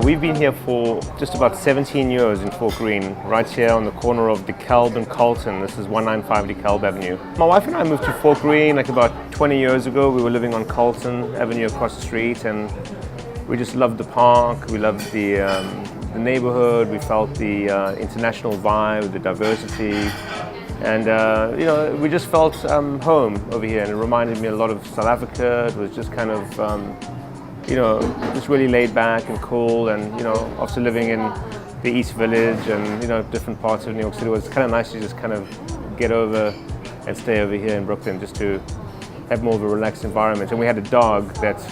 We've been here for just about 17 years in Fort Greene, right here on the corner of DeKalb and Carlton. This is 195 DeKalb Avenue. My wife and I moved to Fort Greene like about 20 years ago. We were living on Carlton Avenue across the street, and we just loved the park. We loved the neighborhood. We felt the international vibe, the diversity, and we just felt home over here. And it reminded me a lot of South Africa. It was just kind of just really laid back and cool, and after living in the East Village and different parts of New York City, it was kind of nice to just kind of get over and stay over here in Brooklyn, just to have more of a relaxed environment. And we had a dog that's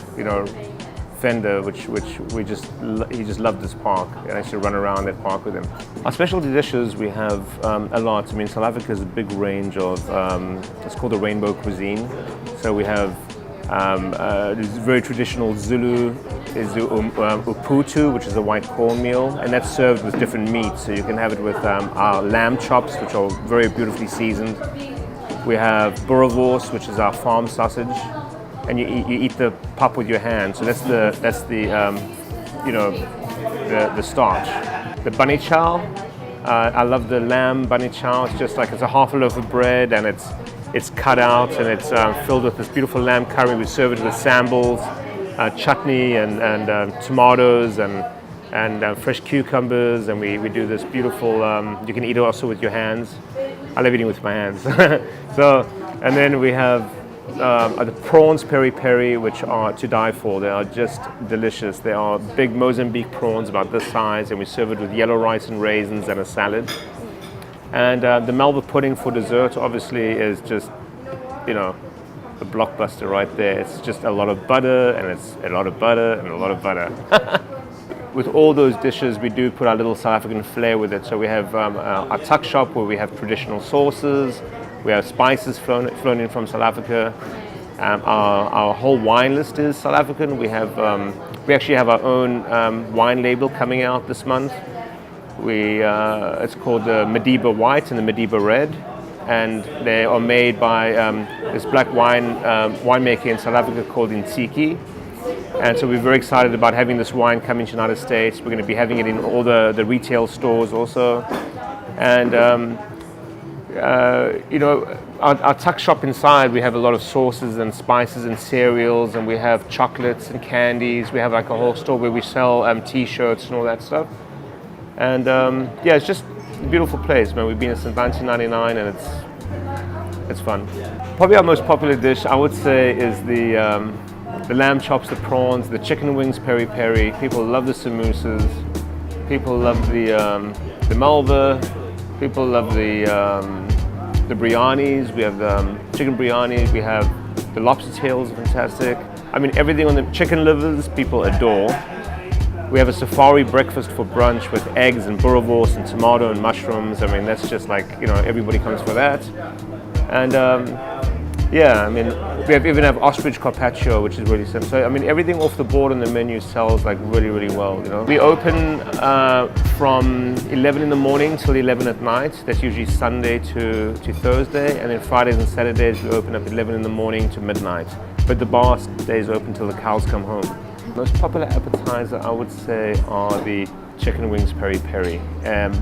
Fender, which he just loved this park, and I used to run around that park with him. Our specialty dishes, we have a lot. I mean, South Africa has a big range of it's called the rainbow cuisine. So we have this very traditional Zulu is the uputu, which is a white cornmeal, and that's served with different meats. So you can have it with our lamb chops, which are very beautifully seasoned. We have boerewors, which is our farm sausage, and you eat the pap with your hand. So that's the starch. The bunny chow, I love the lamb bunny chow. It's just like it's a half a loaf of bread, and it's cut out, and it's filled with this beautiful lamb curry. We serve it with sambles, chutney, and tomatoes, and fresh cucumbers, and we do this beautiful, you can eat it also with your hands. I love eating with my hands. And then we have the prawns peri-peri, which are to die for. They are just delicious. They are big Mozambique prawns about this size, and we serve it with yellow rice and raisins and a salad. And the Melba pudding for dessert obviously is just, a blockbuster right there. It's just a lot of butter, and it's a lot of butter, and a lot of butter. With all those dishes, we do put our little South African flair with it. So we have our tuck shop where we have traditional sauces. We have spices flown in from South Africa. Our whole wine list is South African. We actually have our own wine label coming out this month. It's called the Madiba White and the Madiba Red, and they are made by this black winemaker in South Africa called Nsiki. And so we're very excited about having this wine come into the United States. We're going to be having it in all the retail stores also. And our tuck shop inside, we have a lot of sauces and spices and cereals, and we have chocolates and candies. We have like a whole store where we sell t-shirts and all that stuff. And it's just a beautiful place, man. We've been here since 1999, and it's fun. Probably our most popular dish, I would say, is the lamb chops, the prawns, the chicken wings peri-peri. People love the samosas. People love the Melba. People love the biryanis. We have the chicken biryanis. We have the lobster tails, fantastic. I mean, everything on the chicken livers, people adore. We have a safari breakfast for brunch with eggs and boerewors and tomato and mushrooms. I mean, that's just like, everybody comes for that. And we even have ostrich carpaccio, which is really simple. So, I mean, everything off the board on the menu sells like really, really well, We open from 11 in the morning till 11 at night. That's usually Sunday to Thursday. And then Fridays and Saturdays, we open up 11 in the morning to midnight. But the bar stays open till the cows come home. Most popular appetizer, I would say, are the chicken wings peri-peri.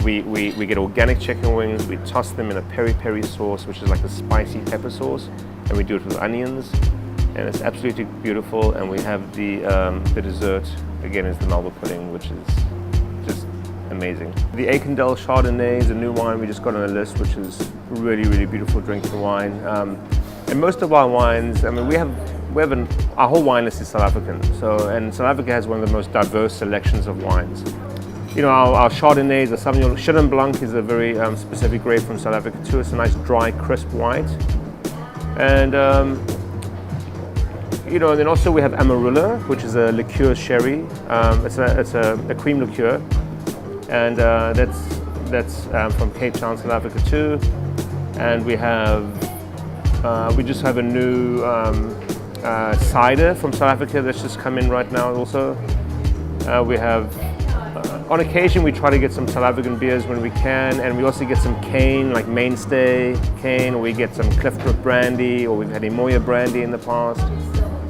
We get organic chicken wings, we toss them in a peri-peri sauce, which is like a spicy pepper sauce, and we do it with onions, and it's absolutely beautiful. And we have the dessert, again, is the Melba pudding, which is just amazing. The Aikendel Chardonnay is a new wine we just got on the list, which is really, really beautiful drinking wine. And most of our wines, I mean, our whole wine list is South African. And South Africa has one of the most diverse selections of wines. Our Chardonnays, the Sauvignon Chenin Blanc is a very specific grape from South Africa too. It's a nice, dry, crisp white. And then also we have Amarula, which is a liqueur sherry. It's a cream liqueur, and that's from Cape Town, South Africa too. And we just have a new cider from South Africa that's just come in right now also. We have, on occasion, we try to get some South African beers when we can, and we also get some cane, like Mainstay cane, or we get some Clifford brandy, or we've had Imoya brandy in the past.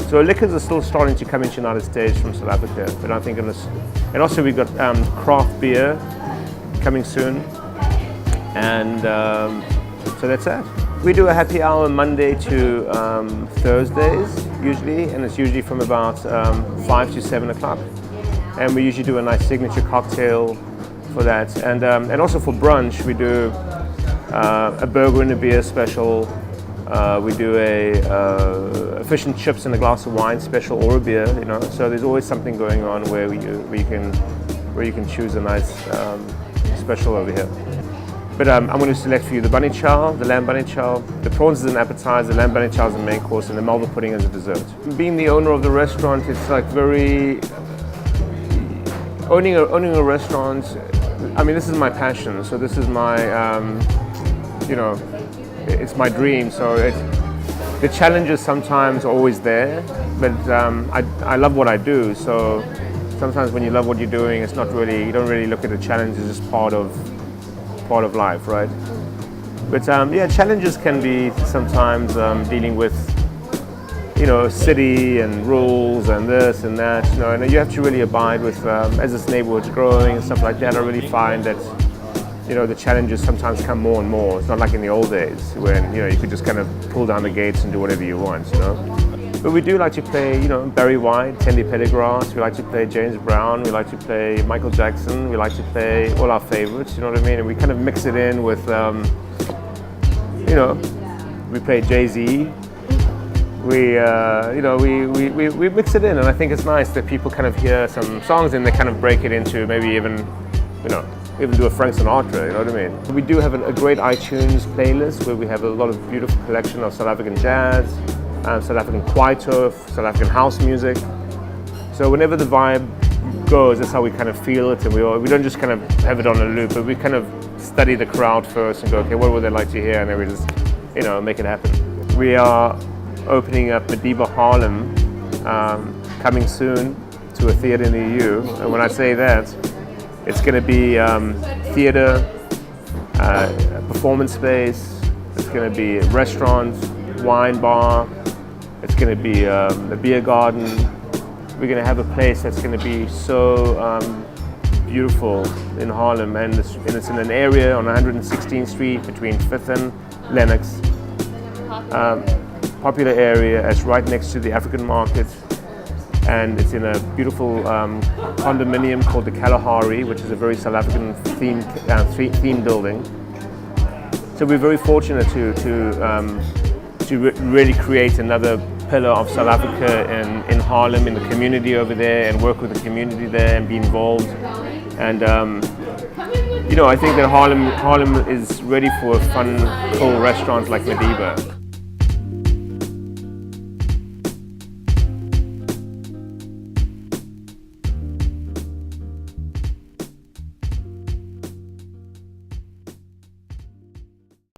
So liquors are still starting to come into the United States from South Africa, but I think and also we've got craft beer coming soon, and so that's that. We do a happy hour Monday to Thursdays usually, and it's usually from about 5 to 7 o'clock. And we usually do a nice signature cocktail for that. And also for brunch, we do a burger and a beer special. We do a fish and chips and a glass of wine special, or a beer. So there's always something going on where you can choose a nice special over here. But I'm going to select for you the bunny chow, the lamb bunny chow, the prawns as an appetizer, the lamb bunny chow as a main course, and the malva pudding as a dessert. Being the owner of the restaurant, it's like very owning a restaurant. I mean, this is my passion. So this is my it's my dream. So the challenges sometimes are always there, but I love what I do. So sometimes when you love what you're doing, you don't really look at the challenges as part of life, right? But challenges can be sometimes dealing with city and rules and this and that, and you have to really abide with as this neighborhood's growing and stuff like that. I really find that the challenges sometimes come more and more. It's not like in the old days when you could just kind of pull down the gates and do whatever you want. But we do like to play, Barry White, Tendy Pendergrass. We like to play James Brown. We like to play Michael Jackson. We like to play all our favorites. You know what I mean? And we kind of mix it in with, we play Jay-Z. We mix it in, and I think it's nice that people kind of hear some songs and they kind of break it into maybe even do a Frank Sinatra. You know what I mean? We do have a great iTunes playlist where we have a lot of beautiful collection of South African jazz. South African kwaito, South African house music. So whenever the vibe goes, that's how we kind of feel it, and we don't just kind of have it on a loop, but we kind of study the crowd first and go, okay, what would they like to hear, and then we just, make it happen. We are opening up Madiba Harlem, coming soon to a theater near you, and when I say that, it's going to be theater, performance space, it's going to be restaurants, wine bar. It's going to be a beer garden. We're going to have a place that's going to be so beautiful in Harlem, and it's in an area on 116th Street between 5th and Lenox. Popular area. It's right next to the African market, and it's in a beautiful condominium called the Kalahari, which is a very South African themed building. So we're very fortunate to really create another pillar of South Africa in Harlem, in the community over there, and work with the community there and be involved. And I think that Harlem is ready for a fun, cool restaurant like Madiba.